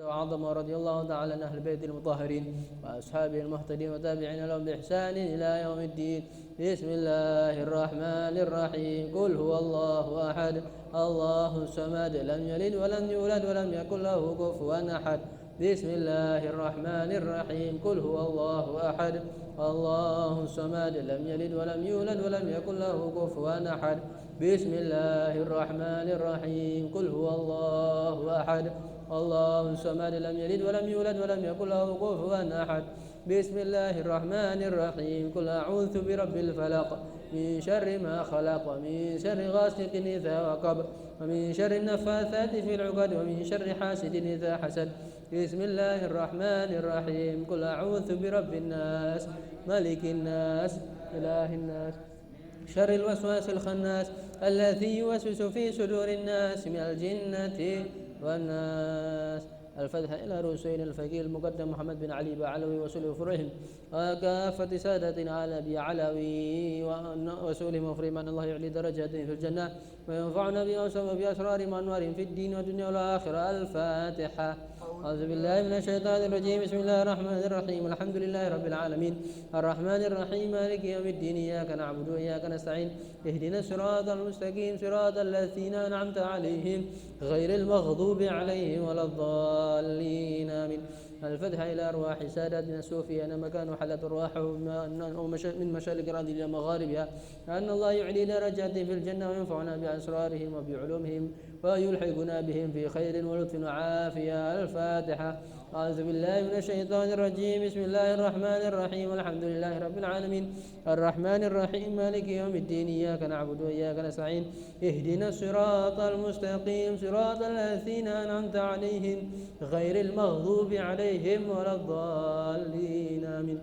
وعظم رضي الله تعالى عن أهل البيت المطهرين وأصحابه المهتدين وتابعين لهم بإحسان إلى يوم الدين. بسم الله الرحمن الرحيم. قل هو الله أحد الله الصمد لم يلد ولم يولد ولم يكن له كفوا أحد. بسم الله الرحمن الرحيم. قل هو الله أحد الله الصمد لم يلد ولم يولد ولم يكن له كفوا أحد. بسم الله الرحمن الرحيم. قل هو الله أحد الله الصمد لم يلد ولم يولد ولم يكن له كفوا أحد. بسم الله الرحمن الرحيم. قل أعوذ برب الفلق من شر ما خلق ومن شر غاسق إذا وقب ومن شر النفاثات في العقد ومن شر حاسد إذا حسد. بسم الله الرحمن الرحيم. قل أعوذ برب الناس ملك الناس إله الناس شر الوسواس الخناس الذي يوسوس في صدور الناس من الجنة والناس. الفتح إلى رسول الفقيه المقدم محمد بن علي بعلوي وسلو فرهم وكافة سادتنا على أبي علوي وسولهم وفرهم الله يعلي درجاتهم في الجنة وينفعنا بأسرارهم وأنوارهم في الدين والدنيا والآخرة. الفاتحة. أعوذ بالله من الشيطان الرجيم. بسم الله الرحمن الرحيم. الحمد لله رب العالمين الرحمن الرحيم مالك يوم الدين إياك نعبد وإياك نستعين اهدنا الصراط المستقيم صراط الذين أنعمت عليهم غير المغضوب عليهم ولا الضالين آمين. الفتح إلى أرواح ساداتنا الصوفية أن مكان حلت أرواحهم من مشارق الأرض إلى مغاربها أن الله يعلي درجاتهم في الجنة وينفعنا بأسرارهم وبعلومهم ويلحقنا بهم في خير ولطف وعافية. الفاتحة. أعوذ بالله من الشيطان الرجيم. بسم الله الرحمن الرحيم. الحمد لله رب العالمين الرحمن الرحيم مالك يوم الدين إياك نعبد وإياك نستعين اهدنا الصراط المستقيم صراط الذين أنعمت عليهم غير المغضوب عليهم ولا الضالين آمين.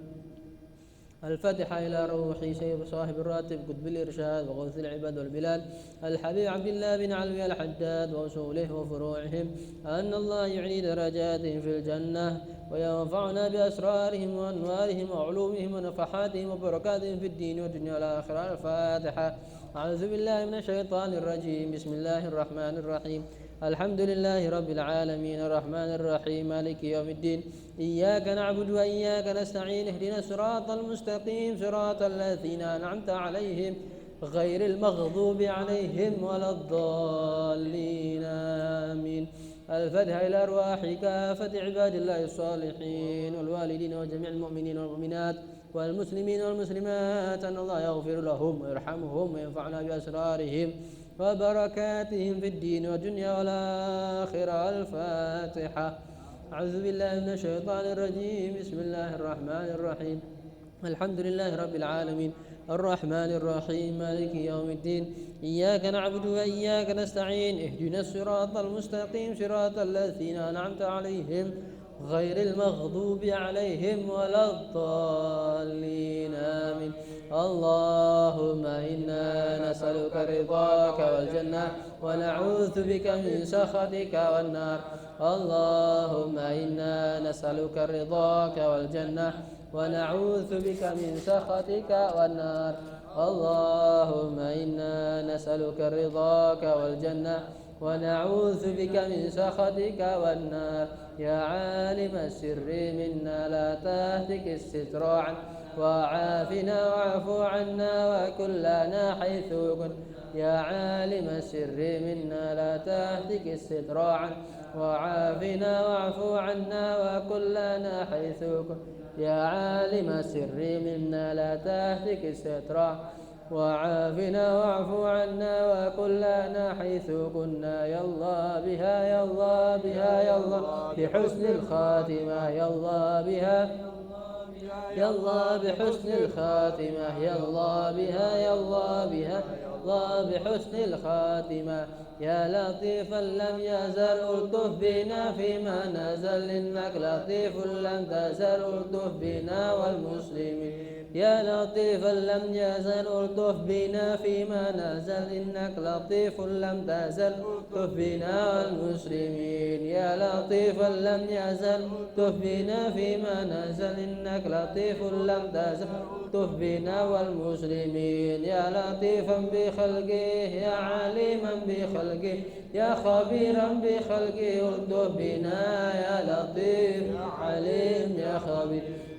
الفتح إلى روح شيخ صاحب الراتب قطب الإرشاد وغوث العباد والبلاد الحبيب عبد الله بن علوي الحداد وأصوله وفروعهم أن الله يعلي درجاتهم في الجنة وينفعنا بأسرارهم وأنوارهم وعلومهم ونفحاتهم وبركاتهم في الدين والدنيا والآخرة. الفاتحة. أعوذ بالله من الشيطان الرجيم. بسم الله الرحمن الرحيم. الحمد لله رب العالمين الرحمن الرحيم مالك يوم الدين إياك نعبد وإياك نستعين اهدنا الصراط المستقيم صراط الذين أنعمت عليهم غير المغضوب عليهم ولا الضالين آمين. الفتح إلى أرواح كافة عباد الله الصالحين والوالدين وجميع المؤمنين والمؤمنات والمسلمين والمسلمات أن الله يغفر لهم ويرحمهم وينفعنا بأسرارهم وبركاتهم في الدين والدنيا والآخرة. الفاتحة. أعوذ بالله من الشيطان الرجيم. بسم الله الرحمن الرحيم. الحمد لله رب العالمين الرحمن الرحيم مالك يوم الدين إياك نعبد وإياك نستعين اهدنا الصراط المستقيم صراط الذين أنعمت عليهم غير المغضوب عليهم ولا الضالين آمين. اللهم إنا نسألك رضاك والجنة ونعوذ بك من سخطك والنار. اللهم إنا نسألك رضاك والجنة ونعوذ بك من سخطك والنار. اللهم إنا نسألك رضاك والجنة ونعوذ بك من سخطك والنار. يا عالم السر منا لا تهتك الستر عنا وعافنا واعف عنا وكلنا حيث كنت. يا عالم السر منا لا تهتك الستر عنا وعافنا واعف عنا وكلنا حيث كنت. يا عالم السر منا لا تهتك الستر وعافنا واعف عنا وكلنا حيث كنا. يا الله بها يا الله بها يا الله بحسن الخاتمة يا الله بها يا الله بحسن الخاتمة يا الله بها يا الله بها الله بحسن الخاتمة. يا لطيفا لم يزل ألطف بنا فيما نزل إنك لطيف لم تزل ألطف بنا والمسلمين. يا لطيفا لم يزل ألطف بنا فيما نزل إنك لطيف لم تزل ألطف بنا والمسلمين. يا لطيفا لم يزل ألطف بنا فيما نزل إنك لطيف لم تزل ألطف بنا والمسلمين. يا لطيفا بخلقه يا عليما بخلقه يا خبيرا بخلقه ألطف بنا. يا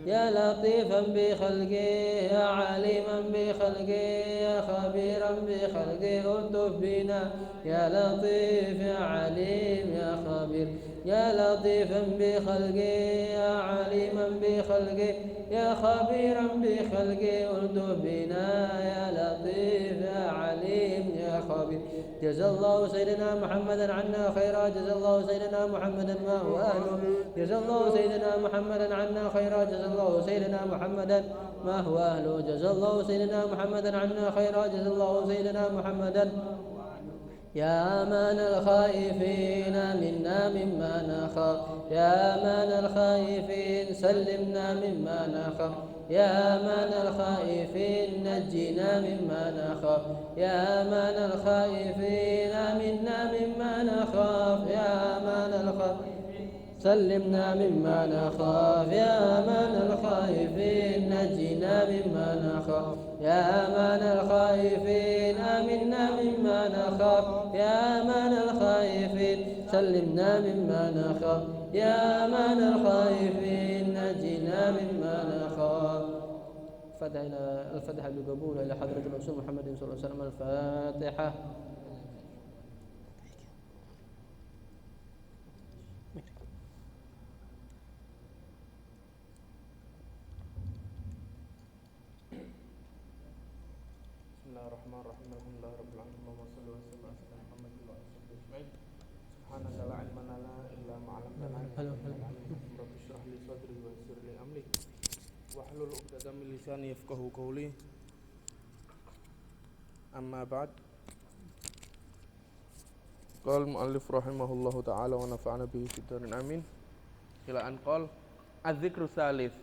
يا لطيفا بخلقه يا عليما بخلقه يا خبيرا بخلقه الطف بنا يا لطيف يا عليم يا خبير يا لطيفا بخلقه يا عليما بخلقه يا خبيرا بخلقه الطف بنا يا لطيف يا عليم يا خبير. جزا الله سيدنا محمدا عنا خيرا جزا الله سيدنا محمدا ما هو أهله جزا الله سيدنا محمدا عنا خيرا جزا الله سيدنا محمدا ما هو أهله جزا الله سيدنا محمدا عنا خيرا جزا الله سيدنا محمدا يا أمان الخائفين منا مما نخاف يا أمان الخائفين سلمنا مما نخاف يا أمان الخائفين نجنا مما نخاف يا أمان الخائفين منا مما نخاف يا أمان الخائفين سلمنا مما نخاف يا أمان الخائفين نجنا مما نخاف يا أمان الخائفين آمنا مما نخاف يا أمان الخائفين سلمنا مما نخاف يا أمان الخائفين نجنا مما نخاف. الفتحة بقبول إلى حضرة الرسول محمد صلى الله عليه وسلم. الفاتحة. Bismillahirrahmanirrahim. Alhamdulillahirabbil alamin. Allahumma shalli wa sallim ala sayyidina Muhammad wa ala alihi ajma'in. Subhanaka la ilma lana illa ma 'allamtana innaka antal alim. Rabbi shrah li sadri wa yassir li amri wahlul 'uqdatam min lisani yafqahu qawli. Amma ba'd. Qala al-mu'allif rahimahullahu ta'ala wa nafa'ana bihi fid dharin amin. Ila an qala az-zikru tsalits.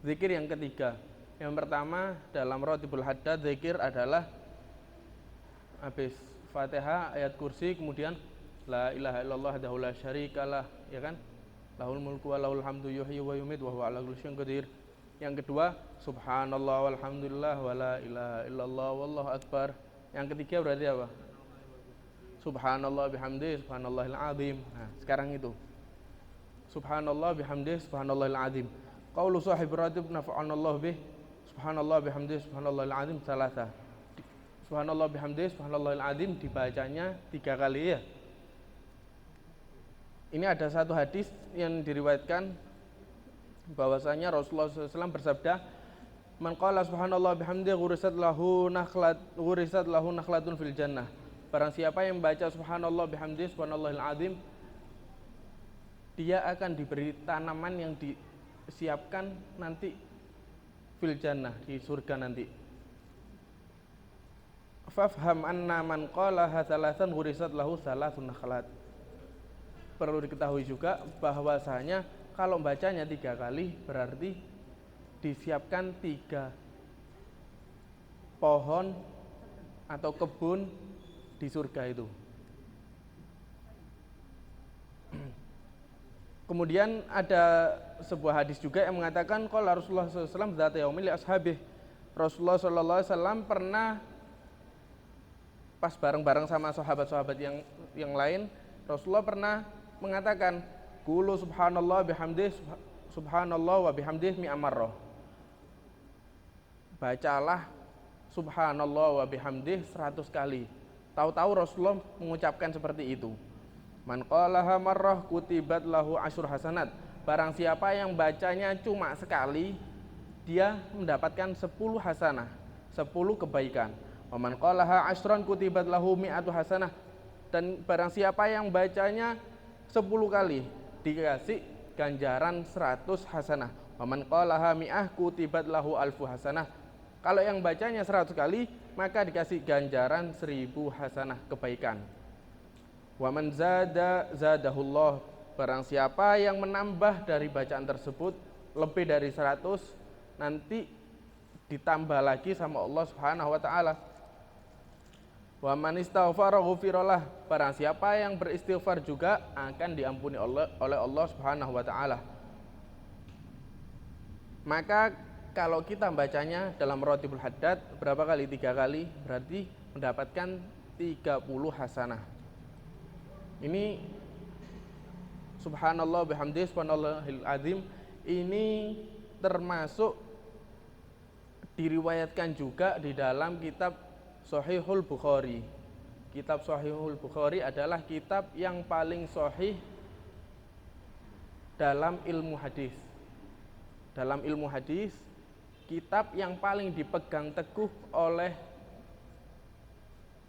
Zikir yang ketiga. Yang pertama dalam Ratibul Haddad zikir adalah habis Fatihah ayat kursi kemudian la ilaha illallah wahdahu la syarikalah, ya kan? Lahul mulku wa lahul hamdu yuhyi wa yumiit wa huwa ala kulli syai'in qadir. Yang kedua subhanallah walhamdulillah wa la ilaha illallah wallahu akbar. Yang ketiga berarti apa? Subhanallah bihamdi subhanallahil azim. Nah, sekarang itu. Subhanallah bihamdi subhanallahil azim. Qaulu sahib ratib nafa'anallahu bih. Subhanallah bihamdi subhanallahil azim salasa. Subhanallah bihamdi subhanallahil azim dibacanya 3 kali ya. Ini ada satu hadis yang diriwayatkan bahwasanya Rasulullah SAW bersabda, "Man qala subhanallah bihamdi ghurisat lahu nakhlatun fil jannah." Barang siapa yang membaca subhanallah bihamdi subhanallahil azim, dia akan diberi tanaman yang disiapkan nanti fil jannah, di surga nanti. Fafham anna man qalaha thalathan ghurisat lahu thalathun nakhlat. Perlu diketahui juga bahwasanya kalau bacanya 3 kali berarti disiapkan 3 pohon atau kebun di surga itu. Kemudian ada sebuah hadis juga yang mengatakan qala Rasulullah SAW dzata yaumil li ashabih. Rasulullah SAW pernah pas bareng-bareng sama sahabat-sahabat yang lain, Rasulullah pernah mengatakan qulu subhanallah bihamdih subhanallah wa bihamdih mi'a marrah. Bacalah subhanallah wa bihamdih 100 kali. Tahu-tahu Rasulullah mengucapkan seperti itu. Man qalaha marrah kutibat lahu asyur hasanat. Barang siapa yang bacanya cuma sekali, dia mendapatkan 10 hasanah, 10 kebaikan. Wa man qalaha asyran kutibat lahu mi'atu hasanah. Dan barang siapa yang bacanya 10 kali, dikasih ganjaran 100 hasanah. Wa man qalaha mi'ah kutibat lahu alfu hasanah. Kalau yang bacanya 100 kali, maka dikasih ganjaran 1000 hasanah kebaikan. Wa man zadahullah, barang siapa yang menambah dari bacaan tersebut lebih dari 100, nanti ditambah lagi sama Allah Subhanahu wa taala. Wa man istaghfara ghufirallah, barang siapa yang beristighfar juga akan diampuni oleh Allah Subhanahu wa taala. Maka kalau kita bacanya dalam Ratibul Haddad berapa kali? 3 kali, berarti mendapatkan 30 hasanah. Ini subhanallah bihamdi subhanallahil azim, ini termasuk diriwayatkan juga di dalam kitab Shahihul Bukhari. Kitab Shahihul Bukhari adalah kitab yang paling sahih dalam ilmu hadis. Dalam ilmu hadis, kitab yang paling dipegang teguh oleh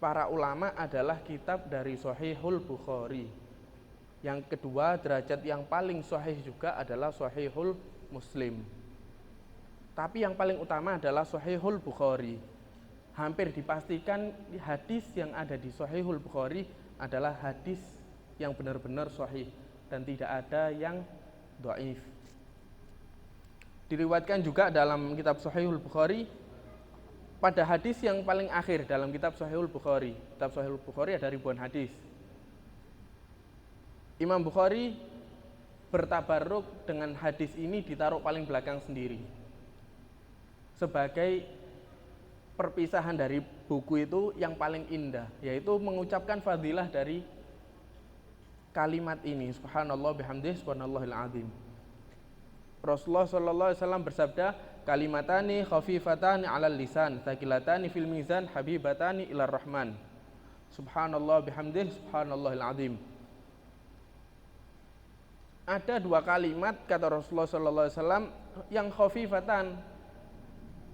para ulama adalah kitab dari Shahihul Bukhari. Yang kedua, derajat yang paling sahih juga adalah Shahihul Muslim. Tapi yang paling utama adalah Shahihul Bukhari. Hampir dipastikan hadis yang ada di Shahihul Bukhari adalah hadis yang benar-benar sahih dan tidak ada yang dhaif. Diriwayatkan juga dalam kitab Shahihul Bukhari pada hadis yang paling akhir dalam kitab Shahihul Bukhari. Kitab Shahihul Bukhari ada ribuan hadis. Imam Bukhari bertabarruk dengan hadis ini ditaruh paling belakang sendiri. Sebagai perpisahan dari buku itu yang paling indah, yaitu mengucapkan fadilah dari kalimat ini, subhanallah bihamdihi subhanallahil azim. Rasulullah sallallahu alaihi wasallam bersabda, kalimatani khafifatani 'alal lisan, tsaqilatani fil mizan, habibatani ilar rahman. Subhanallah bihamdihi subhanallahil azim. Ada dua kalimat kata Rasulullah sallallahu alaihi wasallam yang khafifatan.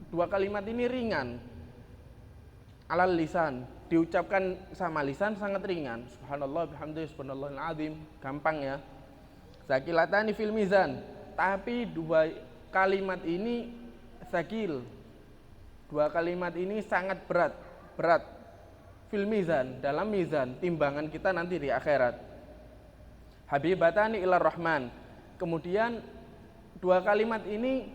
Dua kalimat ini ringan. 'Alal lisan, diucapkan sama lisan sangat ringan. Subhanallah bihamdihi subhanallahil azim, gampang ya. Tsaqilatani fil mizan, tapi dua kalimat ini sakil. Dua kalimat ini sangat berat fil mizan, dalam mizan timbangan kita nanti di akhirat. Habibatani ilar rahman. Kemudian dua kalimat ini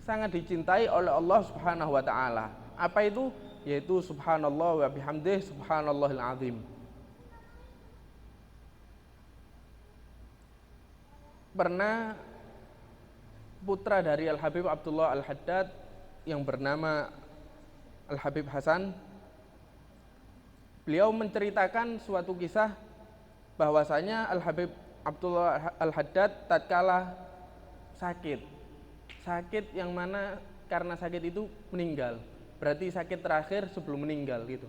sangat dicintai oleh Allah Subhanahu wa taala. Apa itu? Yaitu subhanallah wa bihamdihi subhanallahil azim. Pernah putra dari Al-Habib Abdullah Al-Haddad yang bernama Al-Habib Hasan, beliau menceritakan suatu kisah bahwasanya Al-Habib Abdullah Al-Haddad tatkala sakit yang mana karena sakit itu meninggal, berarti sakit terakhir sebelum meninggal gitu.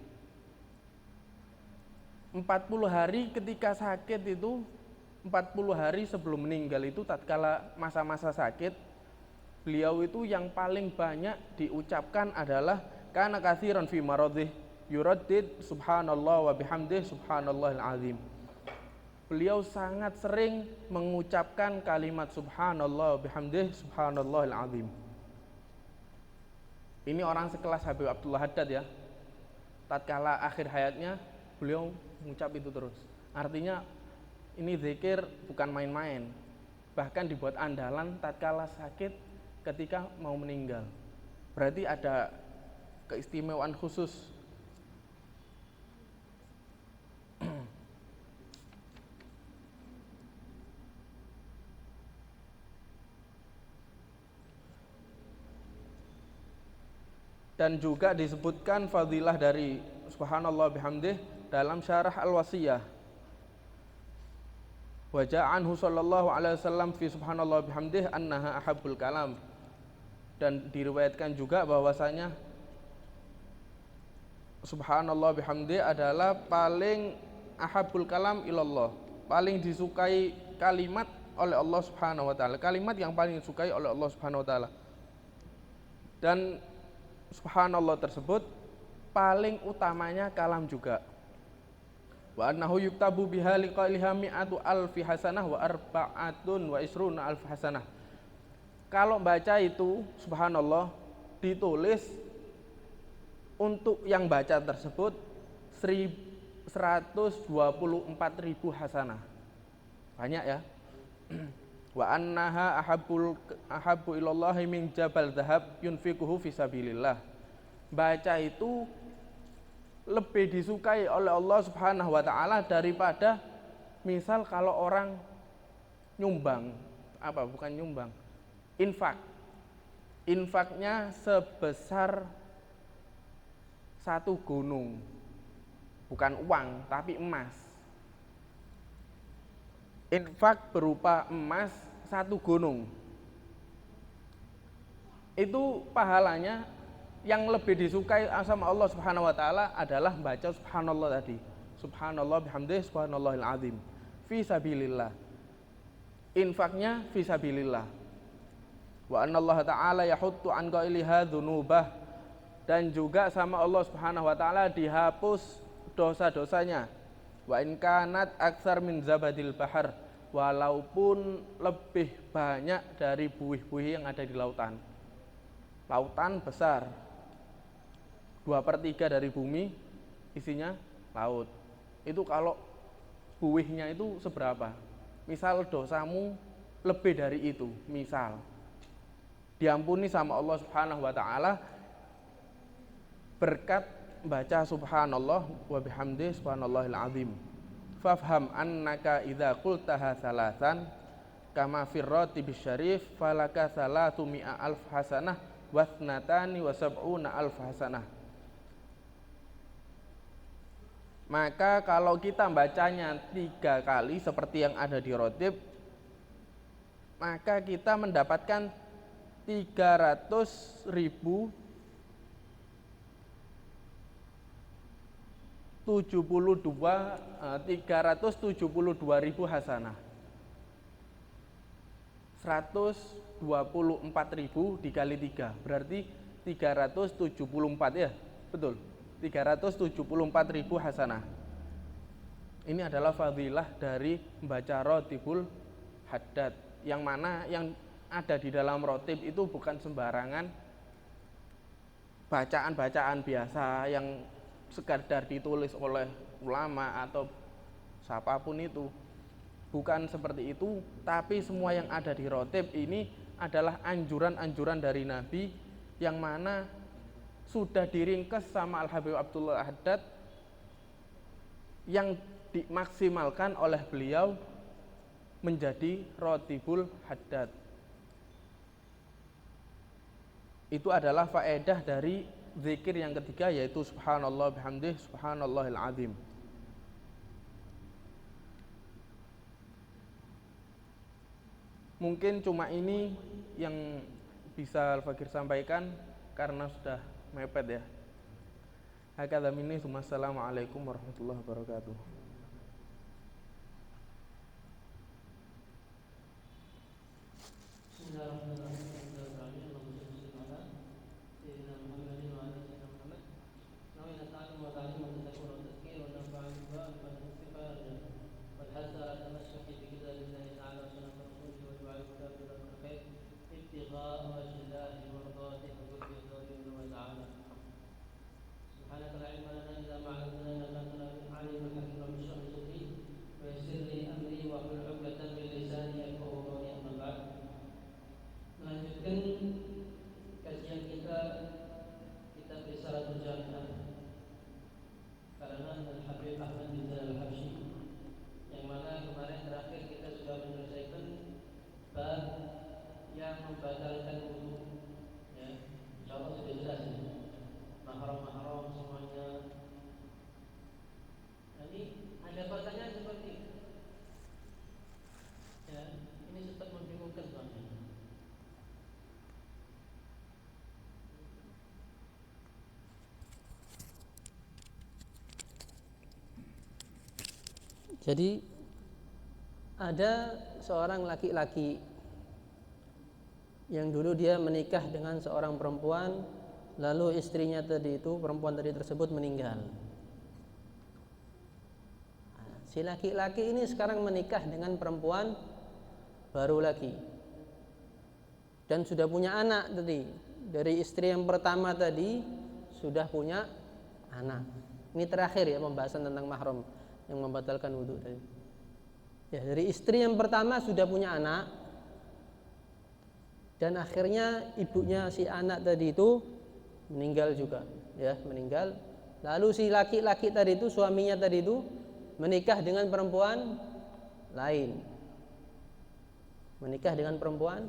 40 hari ketika sakit itu, 40 hari sebelum meninggal itu, tatkala masa-masa sakit, beliau itu yang paling banyak diucapkan adalah kana katsiran fi maradih yuraddid subhanallah wa bihamdihi subhanallahil azim. Beliau sangat sering mengucapkan kalimat subhanallah wa bihamdihi subhanallahil azim. Ini orang sekelas Habib Abdullah Haddad ya. Tatkala akhir hayatnya beliau mengucap itu terus. Artinya ini zikir bukan main-main, bahkan dibuat andalan tatkala sakit ketika mau meninggal. Berarti ada keistimewaan khusus. Dan juga disebutkan fadilah dari subhanallah bihamdih dalam syarah Al-Wasiyah. Wa ja'anhu sallallahu alaihi wasallam fi subhanallah bihamdih annaha ahabbul kalam. Dan diriwayatkan juga bahwasanya subhanallah bihamdih adalah paling ahabbul kalam ilallah, paling disukai kalimat oleh Allah Subhanahu wa taala, kalimat yang paling disukai oleh Allah Subhanahu wa taala. Dan subhanallah tersebut paling utamanya kalam juga. Wa annahu yuktabu biha liqailiha mi'atu alfi hasanah wa arba'atun wa isruna alfi hasanah. Kalau baca itu subhanallah ditulis untuk yang baca tersebut 124.000 hasanah. Banyak ya. Wa annaha ahabbu ilallahi min jabal dhahab yunfiquhu fisabilillah. Baca itu lebih disukai oleh Allah Subhanahu wa taala daripada misal kalau orang nyumbang, infak. Infaknya sebesar satu gunung. Bukan uang, tapi emas. Infak berupa emas satu gunung. itu pahalanya yang lebih disukai sama Allah Subhanahu wa taala adalah baca subhanallah tadi. Subhanallah bihamdihi subhanallahil azim. Fi sabilillah. Infaknya fi sabilillah. Wa annallaha ta'ala yahuttu an qailiha dzunubah, dan juga sama Allah Subhanahu wa taala dihapus dosa-dosanya. Wa in kanat aktsar min zabadil bahar, walaupun lebih banyak dari buih-buih yang ada di lautan. Lautan besar, 2/3 dari bumi isinya laut. Itu kalau buihnya itu seberapa? Misal dosamu lebih dari itu, misal diampuni sama Allah Subhanahu wa taala berkat baca subhanallah wa bihamdihi subhanallahil azim. Fafham annaka idza qultaha salasan kama fir ratibis syarif falaka salatu mi'a alf hasanah wa thnatani wa sab'una alf hasanah. Maka kalau kita bacanya 3 kali seperti yang ada di rotib, maka kita mendapatkan 372.072 ribu hasanah. 124.000 dikali 3 berarti 374 ya, betul. 374.000 hasanah. Ini adalah fadilah dari membaca rotibul haddad, yang mana yang ada di dalam rotib itu bukan sembarangan bacaan-bacaan biasa yang sekadar ditulis oleh ulama atau siapapun itu. Bukan seperti itu, tapi semua yang ada di rotib ini adalah anjuran-anjuran dari Nabi yang mana sudah diringkas sama Al-Habib Abdullah Haddad, yang dimaksimalkan oleh beliau menjadi rotibul haddad. Itu adalah faedah dari zikir yang ketiga, yaitu subhanallah bihamdihi subhanallahil azim. Mungkin cuma ini yang bisa Al-Fakir sampaikan karena sudah mepet ya. Hakadha minni, assalamualaikum warahmatullahi wabarakatuh. Bismillahirrahmanirrahim. Jadi ada seorang laki-laki yang dulu dia menikah dengan seorang perempuan, lalu istrinya tadi itu, perempuan tadi tersebut meninggal. Si laki-laki ini sekarang menikah dengan perempuan baru lagi dan sudah punya anak tadi. Dari istri yang pertama tadi sudah punya anak. Ini terakhir ya pembahasan tentang mahram yang membatalkan wudhu tadi. Ya, dari istri yang pertama sudah punya anak, dan akhirnya ibunya si anak tadi itu meninggal juga, ya, meninggal. Lalu si laki-laki tadi itu, suaminya tadi itu menikah dengan perempuan lain. Menikah dengan perempuan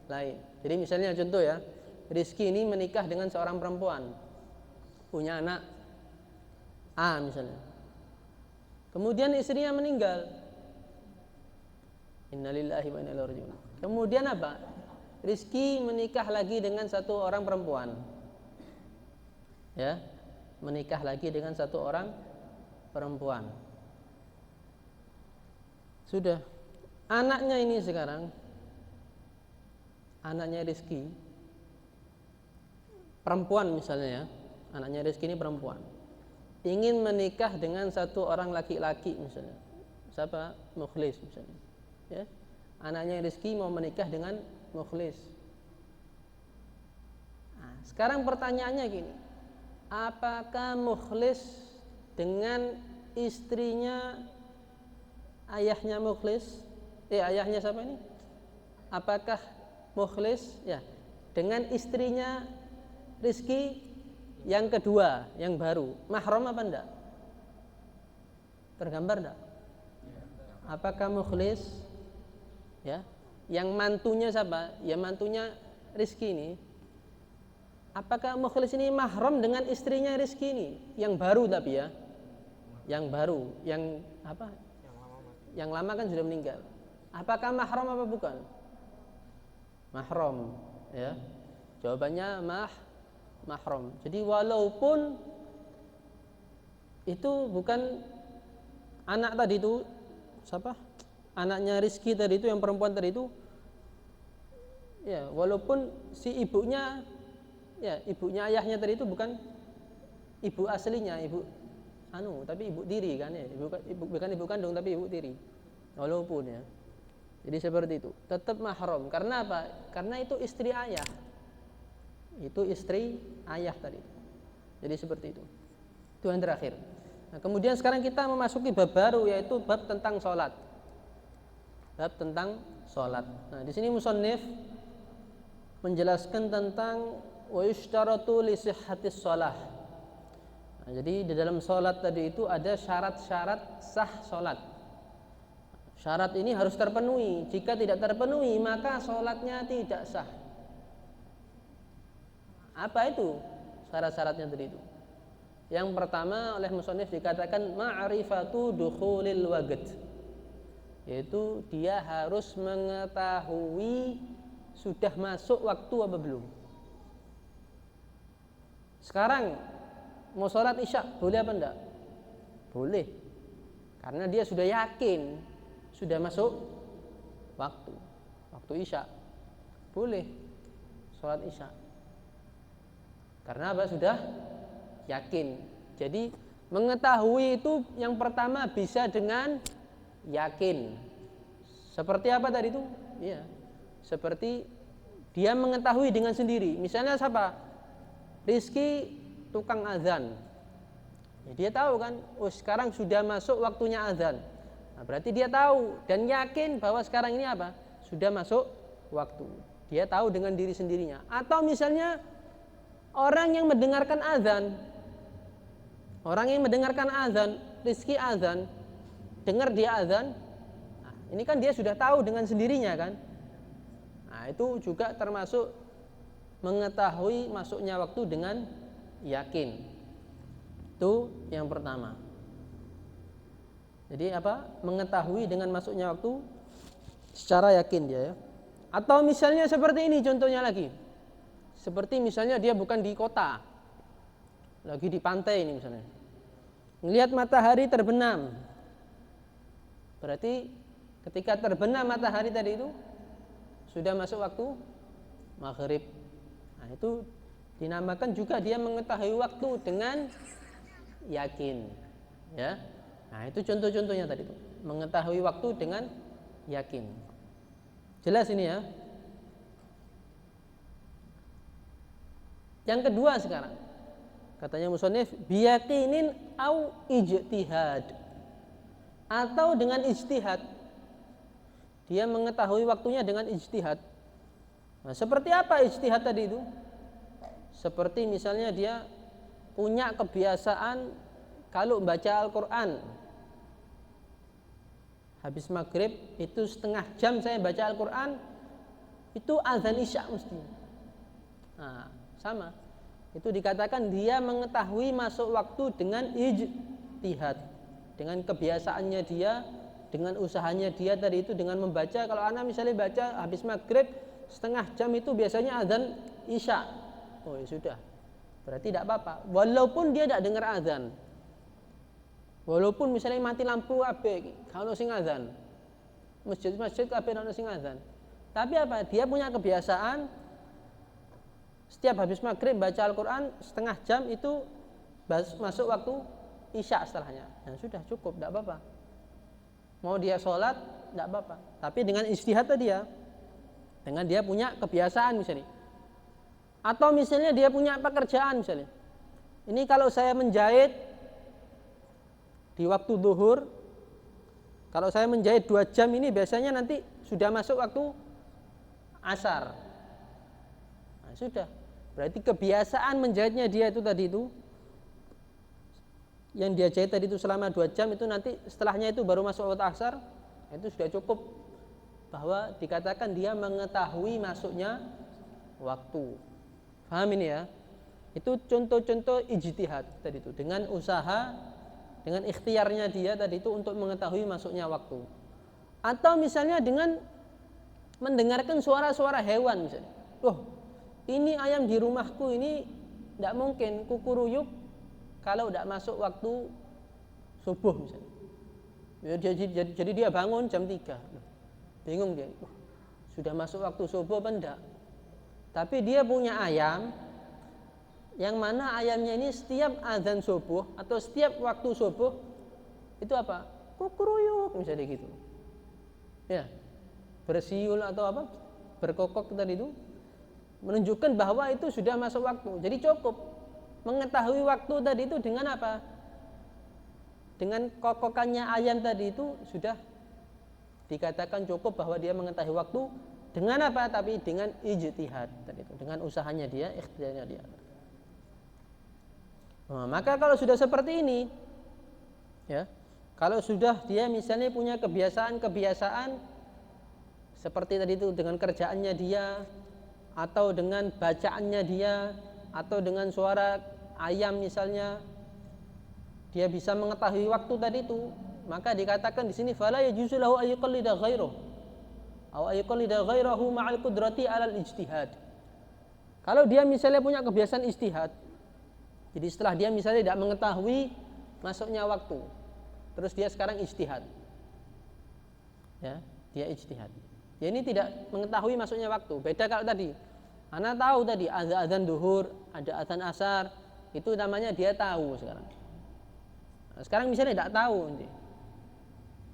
lain. Jadi misalnya contoh ya, Rizky ini menikah dengan seorang perempuan, punya anak A misalnya. Kemudian istrinya meninggal. Innalillahi wa inna ilaihi raji'un. Kemudian apa? Rizki menikah lagi dengan satu orang perempuan. Ya, menikah lagi dengan satu orang perempuan. Sudah. Anaknya ini sekarang, anaknya Rizki, perempuan misalnya ya, anaknya Rizki ini perempuan, ingin menikah dengan satu orang laki-laki misalnya, siapa? Mukhlis misalnya. Ya, anaknya Rizki mau menikah dengan Mukhlis. Nah, sekarang pertanyaannya gini, apakah Mukhlis dengan istrinya ayahnya Mukhlis, ayahnya siapa ini? Apakah Mukhlis ya dengan istrinya Rizki yang kedua, yang baru, mahram apa enggak? Tergambar enggak? Apakah Mukhlis ya, yang mantunya siapa? Ya mantunya Rizki ini. Apakah Mukhlis ini mahram dengan istrinya Rizki ini, yang baru tapi ya? Yang baru, yang apa? Yang lama kan sudah meninggal. Apakah mahram apa bukan? Mahram, ya. Jawabannya mahram. Jadi walaupun itu bukan anak tadi itu, siapa? Anaknya Rizki tadi itu, yang perempuan tadi itu, ya, walaupun si ibunya, ya, ibunya ayahnya tadi itu bukan ibu aslinya, tapi ibu tiri kan ya, bukan ibu kandung tapi ibu tiri. Walaupun ya. Jadi seperti itu, tetap mahram. Karena apa? Karena itu istri ayah. Itu istri ayah tadi. Jadi seperti itu. Itu yang terakhir. Nah, kemudian sekarang kita memasuki bab baru, yaitu bab tentang sholat. Bab tentang sholat. Nah, di sini musannif menjelaskan tentang wa yushtaratu li sihhatis shalah. Nah, jadi di dalam sholat tadi itu ada syarat-syarat sah sholat. Syarat ini harus terpenuhi. Jika tidak terpenuhi, maka sholatnya tidak sah. Apa itu syarat-syaratnya tadi itu? Yang pertama oleh musannif dikatakan ma'rifatu dukhulil waqt, yaitu dia harus mengetahui sudah masuk waktu apa belum. Sekarang mau sholat isya boleh apa enggak? Boleh, karena dia sudah yakin sudah masuk waktu isya. Boleh sholat isya, karena apa? Sudah yakin. Jadi mengetahui itu yang pertama bisa dengan yakin. Seperti apa tadi itu? Ya, seperti dia mengetahui dengan sendiri. Misalnya siapa? Rizki tukang azan. Ya, dia tahu kan, oh sekarang sudah masuk waktunya azan. Nah, berarti dia tahu dan yakin bahwa sekarang ini apa? Sudah masuk waktu. Dia tahu dengan diri sendirinya. Atau misalnya orang yang mendengarkan azan, Rizki azan, dengar dia azan, nah, ini kan dia sudah tahu dengan sendirinya kan. Nah, itu juga termasuk mengetahui masuknya waktu dengan yakin. Itu yang pertama. Jadi apa? Mengetahui dengan masuknya waktu secara yakin dia ya. Atau misalnya seperti ini contohnya lagi. Seperti misalnya dia bukan di kota, lagi di pantai ini misalnya, melihat matahari terbenam. Berarti ketika terbenam matahari tadi itu sudah masuk waktu maghrib. Nah, itu dinamakan juga dia mengetahui waktu dengan yakin, ya. Nah, itu contoh-contohnya tadi itu, mengetahui waktu dengan yakin. Jelas ini ya. Yang kedua sekarang, katanya musannif biyaqinin au ijtihad, atau dengan ijtihad. Dia mengetahui waktunya dengan ijtihad. Nah, seperti apa ijtihad tadi itu? Seperti misalnya dia punya kebiasaan kalau baca Al-Quran, habis maghrib itu setengah jam saya baca Al-Quran, itu azan isya mesti. Nah, sama. Itu dikatakan dia mengetahui masuk waktu dengan ijtihad, dengan kebiasaannya dia dengan usahanya dia tadi itu, dengan membaca. Kalau anak misalnya baca habis maghrib setengah jam itu biasanya azan isya, oh ya sudah, berarti tidak apa-apa walaupun dia tidak dengar azan, walaupun misalnya mati lampu kabeh kalau sing azan, masjid kabeh ono sing azan, tapi apa, dia punya kebiasaan setiap habis maghrib baca Al-Quran setengah jam itu masuk waktu isya setelahnya, dan sudah cukup, tidak apa-apa. Mau dia sholat tidak apa-apa, tapi dengan ijtihad tadi ya, dengan dia punya kebiasaan misalnya, atau misalnya dia punya pekerjaan misalnya, ini kalau saya menjahit di waktu zuhur, kalau saya menjahit 2 jam ini biasanya nanti sudah masuk waktu asar, nah, sudah, berarti kebiasaan menjahitnya dia itu tadi itu, yang dia jahit tadi itu selama 2 jam itu nanti setelahnya itu baru masuk waktu asar, itu sudah cukup bahwa dikatakan dia mengetahui masuknya waktu. Paham ini ya? Itu contoh-contoh ijtihad tadi itu, dengan usaha, dengan ikhtiarnya dia tadi itu untuk mengetahui masuknya waktu. Atau misalnya dengan mendengarkan suara-suara hewan misalnya. Loh, ini ayam di rumahku ini tidak mungkin kukuruyuk kalau tidak masuk waktu subuh misalnya. Jadi dia bangun jam 3. Bingung dia, sudah masuk waktu subuh apa enggak? Tapi dia punya ayam, yang mana ayamnya ini setiap azan subuh atau setiap waktu subuh itu apa? Kukuruyuk misalnya gitu. Ya, bersiul atau apa? Berkokok tadi itu menunjukkan bahwa itu sudah masuk waktu. Jadi cukup mengetahui waktu tadi itu dengan apa? Dengan kokokannya ayam tadi itu sudah dikatakan cukup bahwa dia mengetahui waktu. Dengan apa? Tapi dengan ijtihad tadi itu, dengan usahanya dia, ikhtiarnya dia. Nah, maka kalau sudah seperti ini, ya, kalau sudah dia misalnya punya kebiasaan seperti tadi itu, dengan kerjaannya dia, atau dengan bacaannya dia, atau dengan suara ayam misalnya, dia bisa mengetahui waktu tadi itu, maka dikatakan di sini fala yajuzu lahu ay yuqallida ghairahu aw ay yuqallida ghairahu ma'al qudrati 'alal ijtihad. Kalau dia misalnya punya kebiasaan ijtihad, jadi setelah dia misalnya tidak mengetahui masuknya waktu, terus dia sekarang ijtihad, ya, dia ijtihad, ya, ini tidak mengetahui masuknya waktu. Beda kalau tadi ana tahu tadi ada azan duhur, ada azan asar, itu namanya dia tahu sekarang. Nah, sekarang misalnya tidak tahu,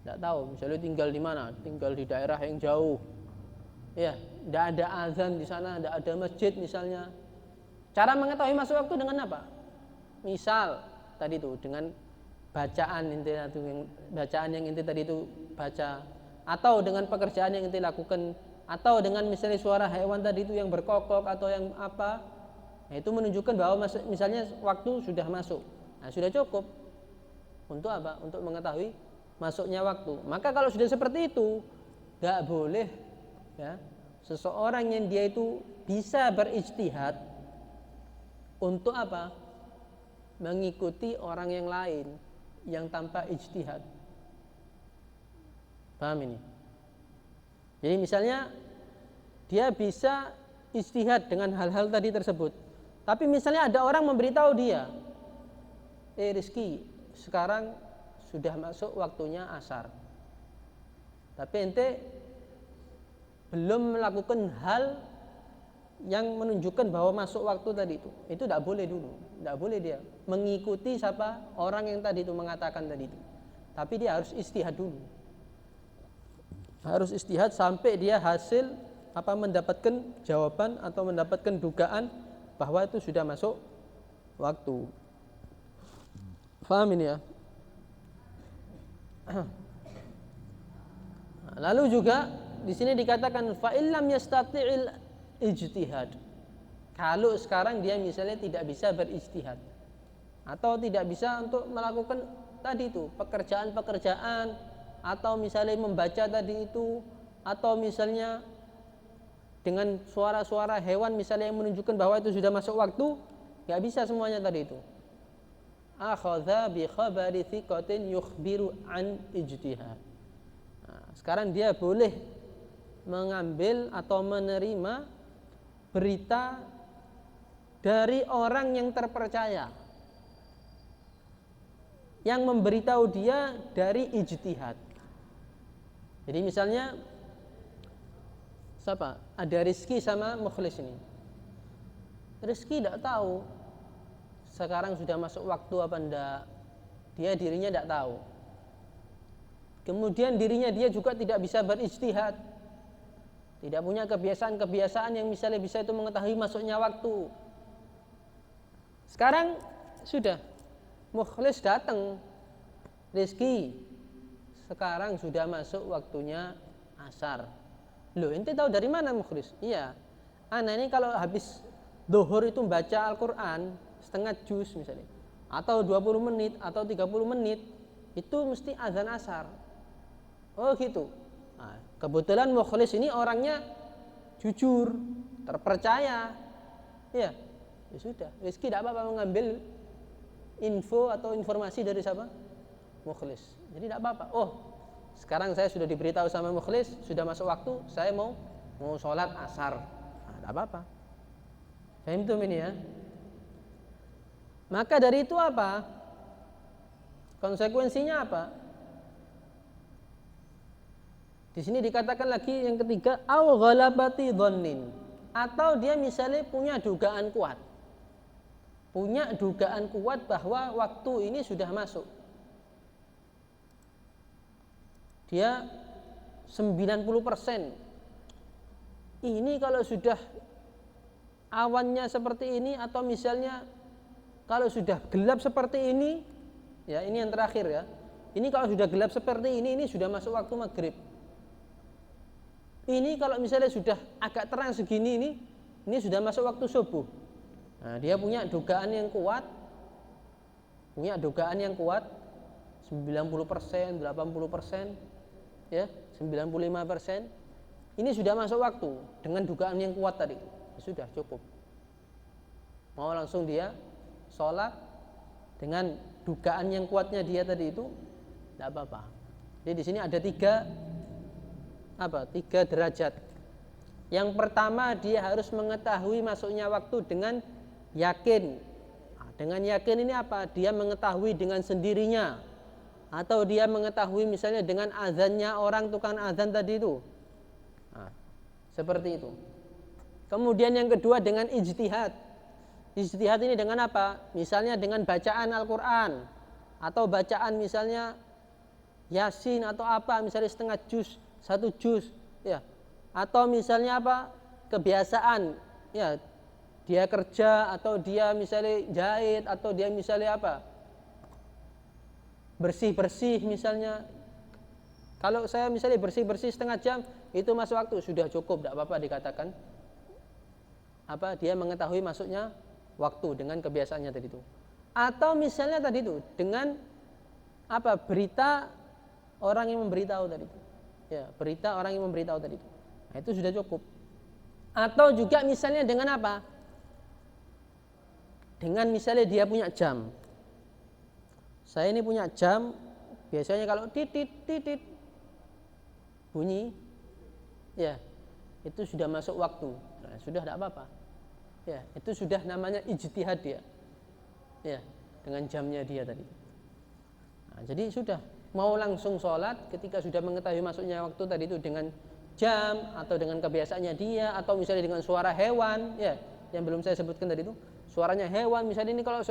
tidak tahu, misalnya tinggal di mana, tinggal di daerah yang jauh, ya, tidak ada azan di sana, tidak ada masjid misalnya. Cara mengetahui masuk waktu dengan apa? Misal tadi itu dengan bacaan yang inti tadi itu baca, atau dengan pekerjaan yang inti lakukan, atau dengan misalnya suara hewan tadi itu yang berkokok atau yang apa, nah, itu menunjukkan bahwa misalnya waktu sudah masuk. Nah, sudah cukup untuk apa? Untuk mengetahui masuknya waktu. Maka kalau sudah seperti itu, tidak boleh, ya, seseorang yang dia itu bisa berijtihad untuk apa? Mengikuti orang yang lain yang tanpa ijtihad. Paham ini? Jadi misalnya dia bisa ijtihad dengan hal-hal tadi tersebut, tapi misalnya ada orang memberitahu dia, Rizky, sekarang sudah masuk waktunya asar, tapi ente belum melakukan hal yang menunjukkan bahwa masuk waktu tadi itu tidak boleh dulu, tidak boleh dia mengikuti siapa orang yang tadi itu mengatakan tadi itu, tapi dia harus ijtihad dulu, harus ijtihad sampai dia hasil apa, mendapatkan jawaban atau mendapatkan dugaan bahwa itu sudah masuk waktu. Paham ini ya? Lalu juga di sini dikatakan fa illam yastati'il ijtihad. Kalau sekarang dia misalnya tidak bisa berijtihad atau tidak bisa untuk melakukan tadi itu pekerjaan-pekerjaan, atau misalnya membaca tadi itu, atau misalnya dengan suara-suara hewan misalnya yang menunjukkan bahwa itu sudah masuk waktu, nggak bisa semuanya tadi itu. Akhadha bi khabari thiqatin yukhbiru an ijtihad. sekarang dia boleh mengambil atau menerima berita dari orang yang terpercaya, yang memberitahu dia dari ijtihad. Jadi misalnya siapa? Ada Rizki sama Mukhlis ini. Rizki tidak tahu sekarang sudah masuk waktu apa enggak. Dia dirinya tidak tahu. Kemudian dirinya dia juga tidak bisa berijtihad. Tidak punya kebiasaan-kebiasaan yang misalnya bisa itu mengetahui masuknya waktu. Sekarang sudah Mukhlis datang, Rizki, sekarang sudah masuk waktunya asar. Loh, ente tahu dari mana Mukhlis? Iya, ana ini kalau habis zuhur itu baca Al-Quran setengah juz misalnya, atau 20 menit atau 30 menit, itu mesti azan asar. Oh gitu. Nah, kebetulan Mukhlis ini orangnya jujur, terpercaya. Ya sudah, Rizki tidak apa-apa mengambil info atau informasi dari siapa? Mukhlis. Jadi tidak apa-apa. Oh, sekarang saya sudah diberitahu sama Mukhlis, sudah masuk waktu, saya mau sholat asar. Nah, tidak apa-apa. Paham itu ini ya? Maka dari itu apa? Konsekuensinya apa? Di sini dikatakan lagi yang ketiga, au ghalabati dhannin, atau dia misalnya punya dugaan kuat. Punya dugaan kuat bahwa waktu ini sudah masuk. Dia 90%. Ini kalau sudah awannya seperti ini, atau misalnya kalau sudah gelap seperti ini, ya ini yang terakhir ya. Ini kalau sudah gelap seperti ini sudah masuk waktu maghrib. Ini kalau misalnya sudah agak terang segini ini sudah masuk waktu subuh. Nah, dia punya dugaan yang kuat. 90%, 80%, ya, 95%. Ini sudah masuk waktu dengan dugaan yang kuat tadi. Sudah cukup. Mau langsung dia sholat dengan dugaan yang kuatnya dia tadi itu, tidak apa-apa. Jadi di sini ada tiga derajat. Yang pertama, dia harus mengetahui masuknya waktu dengan yakin. Nah, dengan yakin ini apa? Dia mengetahui dengan sendirinya, atau dia mengetahui misalnya dengan azannya orang tukang azan tadi itu. Nah, seperti itu. Kemudian yang kedua dengan ijtihad. Ijtihad ini dengan apa? Misalnya dengan bacaan Al-Quran, atau bacaan misalnya Yasin atau apa, misalnya setengah juz, 1 juz, ya. Atau misalnya apa? Kebiasaan, ya. Dia kerja, atau dia misalnya jahit, atau dia misalnya apa? Bersih-bersih misalnya. Kalau saya misalnya bersih-bersih setengah jam, itu masuk waktu, sudah cukup, tidak apa-apa dikatakan. Dia mengetahui masuknya waktu dengan kebiasaannya tadi itu. Atau misalnya tadi itu dengan berita orang yang memberitahu tadi itu. Ya, berita orang yang memberitahu tadi itu. Nah, itu sudah cukup. Atau juga misalnya dengan apa? Dengan misalnya dia punya jam. Saya ini punya jam, biasanya kalau titit bunyi, ya, itu sudah masuk waktu. Nah, sudah tidak apa-apa. Ya, itu sudah namanya ijtihad dia. Ya, dengan jamnya dia tadi. Nah, jadi sudah mau langsung sholat ketika sudah mengetahui masuknya waktu tadi itu dengan jam, atau dengan kebiasaannya dia, atau misalnya dengan suara hewan, ya, yang belum saya sebutkan tadi itu, suaranya hewan, misalnya ini kalau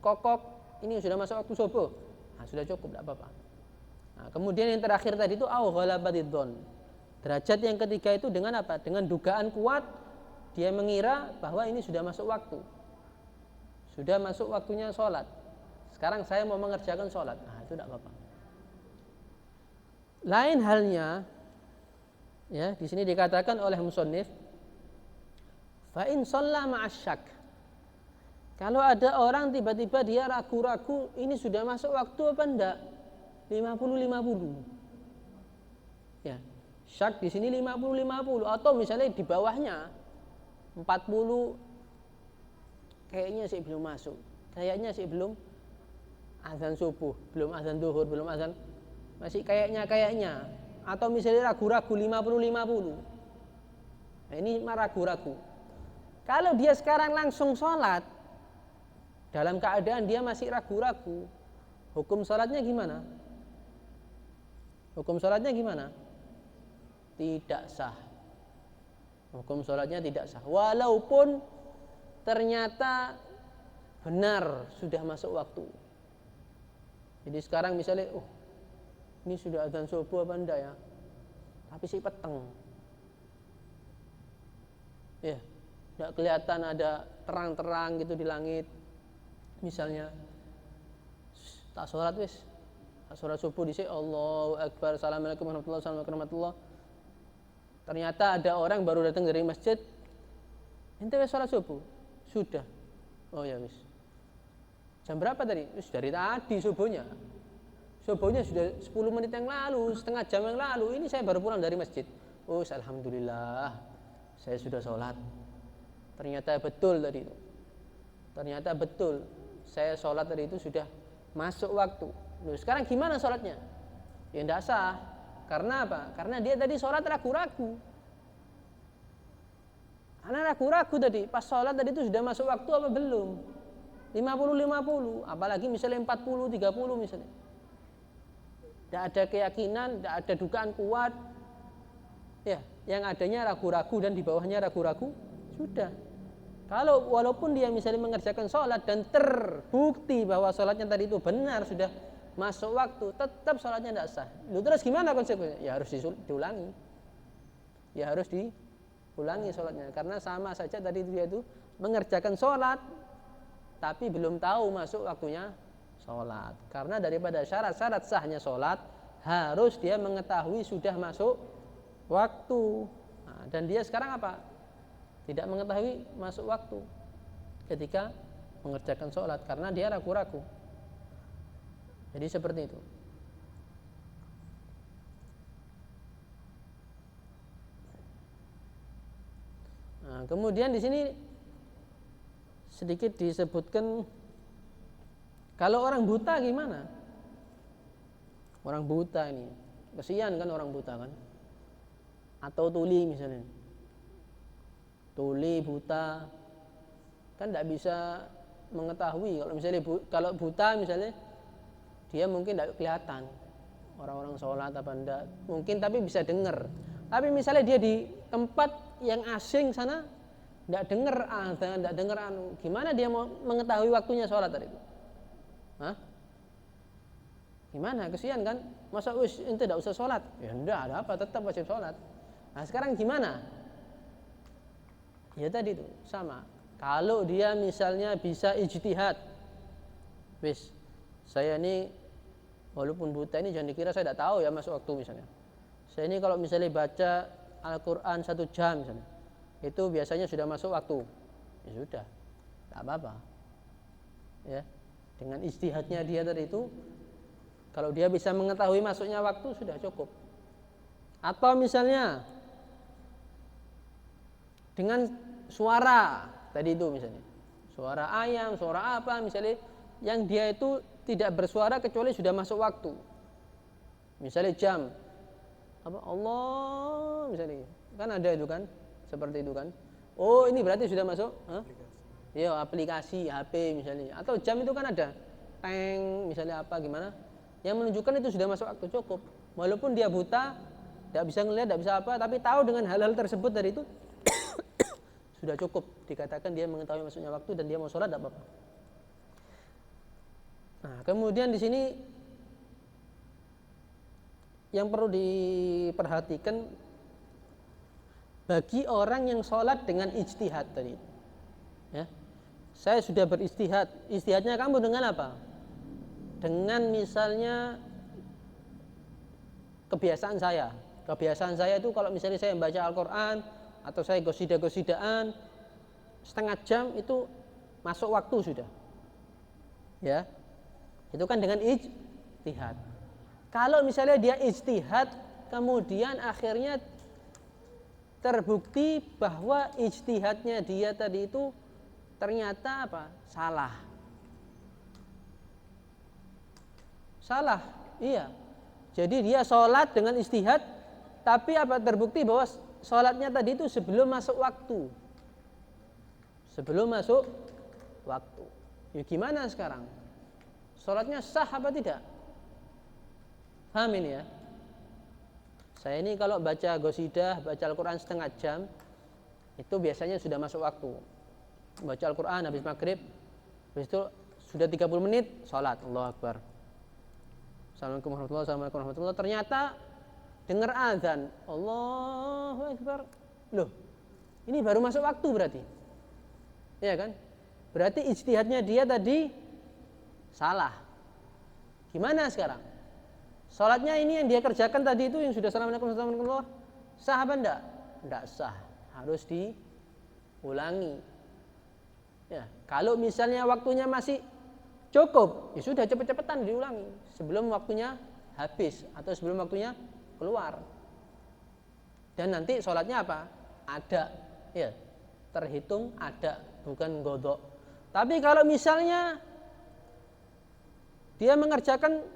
kokok, ini sudah masuk waktu subuh. Nah, sudah cukup, tidak apa-apa. Nah, kemudian yang terakhir tadi itu au ghalabatid dhon. Derajat yang ketiga itu dengan apa? Dengan dugaan kuat, dia mengira bahwa ini sudah masuk waktu. Sudah masuk waktunya sholat. Sekarang saya mau mengerjakan sholat. Nah, itu tidak apa-apa. Lain halnya, ya, di sini dikatakan oleh musannif, fa in shalla ma'asyak. Kalau ada orang tiba-tiba dia ragu-ragu, ini sudah masuk waktu apa enggak? 50-50. Ya, syak di sini 50-50, atau misalnya di bawahnya 40, kayaknya sih belum masuk. Kayaknya sih belum azan subuh, belum azan zuhur, belum azan, masih kayaknya. atau misalnya ragu-ragu 50-50. Nah, ini ragu-ragu. Kalau dia sekarang langsung sholat, dalam keadaan dia masih ragu-ragu, hukum sholatnya gimana? Hukum sholatnya gimana? Tidak sah. Hukum sholatnya tidak sah. Walaupun ternyata benar sudah masuk waktu. Jadi sekarang misalnya, ini sudah adzan subuh apa enggak ya? Tapi si peteng. Ya, enggak kelihatan ada terang-terang gitu di langit. Misalnya, tak sholat wis. Tak sholat subuh dhisik, Allahu Akbar, Assalamualaikum warahmatullahi wabarakatuh. Ternyata ada orang baru datang dari masjid. Ente wis sholat subuh? Sudah. Oh ya wis. Jam berapa tadi? Wis dari tadi subuhnya. Subuhnya sudah 10 menit yang lalu, setengah jam yang lalu. Ini saya baru pulang dari masjid. Oh, alhamdulillah. Saya sudah sholat. Ternyata betul tadi itu. Ternyata betul. Saya sholat tadi itu sudah masuk waktu. Loh, sekarang gimana sholatnya? Ya tidak sah. Karena apa? Karena dia tadi sholat ragu-ragu. Karena ragu-ragu tadi. Pas sholat tadi itu sudah masuk waktu apa belum? 50-50. Apalagi misalnya 40-30 misalnya. Tidak ada keyakinan, tidak ada dugaan kuat. Ya, yang adanya ragu-ragu dan di bawahnya ragu-ragu. Sudah. Kalau walaupun dia misalnya mengerjakan sholat dan terbukti bahwa sholatnya tadi itu benar sudah masuk waktu, tetap sholatnya tidak sah. Lalu terus gimana konsekuensinya? Ya harus diulangi. Ya harus diulangi sholatnya. Karena sama saja tadi dia itu mengerjakan sholat, tapi belum tahu masuk waktunya sholat. Karena daripada syarat-syarat sahnya sholat, harus dia mengetahui sudah masuk waktu. Nah, dan dia sekarang apa? Tidak mengetahui masuk waktu ketika mengerjakan sholat karena dia ragu-ragu. Jadi seperti itu. Nah, kemudian di sini sedikit disebutkan kalau orang buta gimana? Orang buta ini, kesian kan orang buta kan? Atau tuli misalnya. Tuli buta kan tidak bisa mengetahui kalau misalnya kalau buta misalnya dia mungkin tidak kelihatan orang-orang sholat apa enggak mungkin tapi bisa dengar. Tapi misalnya dia di tempat yang asing sana tidak dengar tidak dengar gimana dia mau mengetahui waktunya sholat tadi itu? Hah? Gimana? Kesian kan? Masa ente tidak usah sholat? Ya enggak, ada apa? Tetap wajib sholat. Nah sekarang gimana? Ya tadi itu sama. Kalau dia misalnya bisa ijtihad, wis saya ini walaupun buta ini jangan dikira saya tidak tahu ya masuk waktu misalnya. Saya ini kalau misalnya baca Al-Quran 1 jam misalnya, itu biasanya sudah masuk waktu. Ya sudah, tak apa-apa. Ya, dengan ijtihadnya dia tadi itu, kalau dia bisa mengetahui masuknya waktu sudah cukup. Atau misalnya dengan suara tadi itu misalnya suara ayam, suara apa misalnya yang dia itu tidak bersuara kecuali sudah masuk waktu, misalnya jam apa Allah misalnya kan ada itu kan seperti itu kan, oh ini berarti sudah masuk ya aplikasi HP misalnya, atau jam itu kan ada teng misalnya apa gimana yang menunjukkan itu sudah masuk waktu, cukup walaupun dia buta tidak bisa ngelihat tidak bisa apa tapi tahu dengan hal-hal tersebut dari itu sudah cukup dikatakan dia mengetahui masuknya waktu dan dia mau sholat tidak apa-apa. Nah, kemudian di sini yang perlu diperhatikan bagi orang yang sholat dengan ijtihad tadi, ya, saya sudah beristihad, istihadnya kamu dengan apa? Dengan misalnya kebiasaan saya itu kalau misalnya saya membaca Al-Quran atau saya gosida-gosidaan setengah jam itu masuk waktu sudah, ya itu kan dengan ijtihad. Kalau misalnya dia ijtihad kemudian akhirnya terbukti bahwa ijtihadnya dia tadi itu ternyata apa? Salah, iya. Jadi dia sholat dengan ijtihad Tapi apa terbukti bahwa sholatnya tadi itu sebelum masuk waktu. Sebelum masuk waktu. Ya gimana sekarang? Sholatnya sah apa tidak? Paham ini ya? Saya ini kalau baca qasidah, baca Al-Quran setengah jam, itu biasanya sudah masuk waktu. Baca Al-Quran habis maghrib, habis itu sudah 30 menit, sholat. Allahu Akbar. Assalamualaikum warahmatullahi wabarakatuh. Ternyata dengar azan. Allahu Akbar. Loh, ini baru masuk waktu berarti. Iya kan? Berarti ijtihadnya dia tadi salah. Gimana sekarang? Sholatnya ini yang dia kerjakan tadi itu yang sudah Assalamualaikum warahmatullahi wabarakatuh, sah apa enggak? Enggak sah. Harus diulangi. Ya, kalau misalnya waktunya masih cukup, ya sudah cepet-cepetan diulangi sebelum waktunya habis atau sebelum waktunya keluar. Dan nanti sholatnya apa? Ada, ya, terhitung ada, bukan godok. Tapi kalau misalnya dia mengerjakan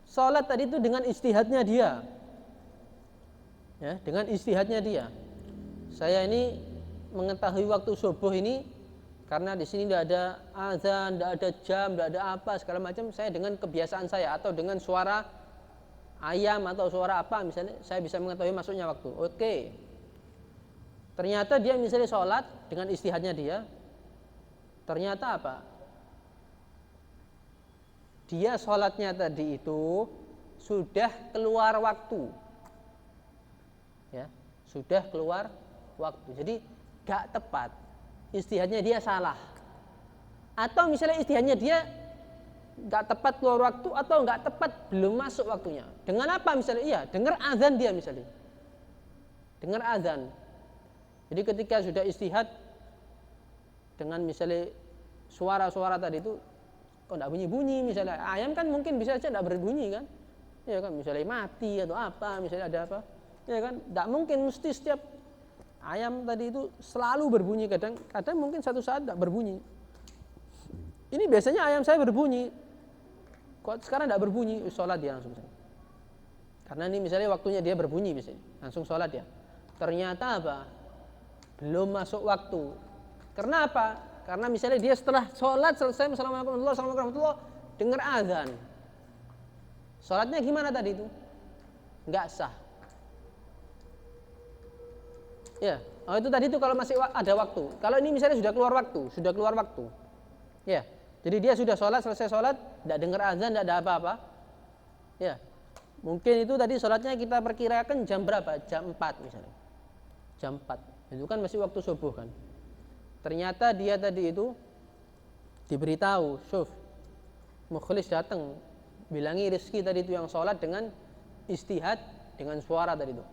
sholat tadi itu dengan ijtihadnya dia, ya, dengan ijtihadnya dia. Saya ini mengetahui waktu subuh ini karena di sini tidak ada azan, tidak ada jam, tidak ada apa segala macam. Saya dengan kebiasaan saya atau dengan suara ayam atau suara apa misalnya, saya bisa mengetahui masuknya waktu. Oke. Ternyata dia misalnya sholat dengan ijtihadnya dia. Ternyata apa? Dia sholatnya tadi itu sudah keluar waktu, ya, sudah keluar waktu. Jadi gak tepat. Ijtihadnya dia salah. Atau misalnya ijtihadnya dia gak tepat keluar waktu atau gak tepat belum masuk waktunya. Dengan apa misalnya? Iya, dengar azan dia misalnya. Dengar azan. Jadi ketika sudah ijtihad dengan misalnya suara-suara tadi itu kok enggak bunyi-bunyi misalnya. Ayam kan mungkin bisa saja enggak berbunyi kan? Ya kan, misalnya mati atau apa, misalnya ada apa. Ya kan, enggak mungkin mesti setiap ayam tadi itu selalu berbunyi, kadang mungkin satu saat enggak berbunyi. Ini biasanya ayam saya berbunyi. Kok sekarang enggak berbunyi? Sholat dia langsung. Karena ini misalnya waktunya dia berbunyi misalnya, langsung sholat dia. Ternyata apa? Belum masuk waktu. Karena apa? Karena misalnya dia setelah sholat selesai, Assalamualaikum warahmatullahi wabarakatuh, dengar azan. Sholatnya gimana tadi itu? Enggak sah. Ya, oh itu tadi itu kalau masih ada waktu. Kalau ini misalnya sudah keluar waktu. Ya, jadi dia sudah sholat, selesai sholat, tidak dengar azan, tidak ada apa-apa. Ya, mungkin itu tadi sholatnya kita perkirakan jam berapa? Jam 4 misalnya. Jam 4, itu kan masih waktu subuh kan. Ternyata dia tadi itu diberitahu, syuf, mukhlis datang, bilangi Rizki tadi itu yang sholat dengan ijtihad, dengan suara tadi itu.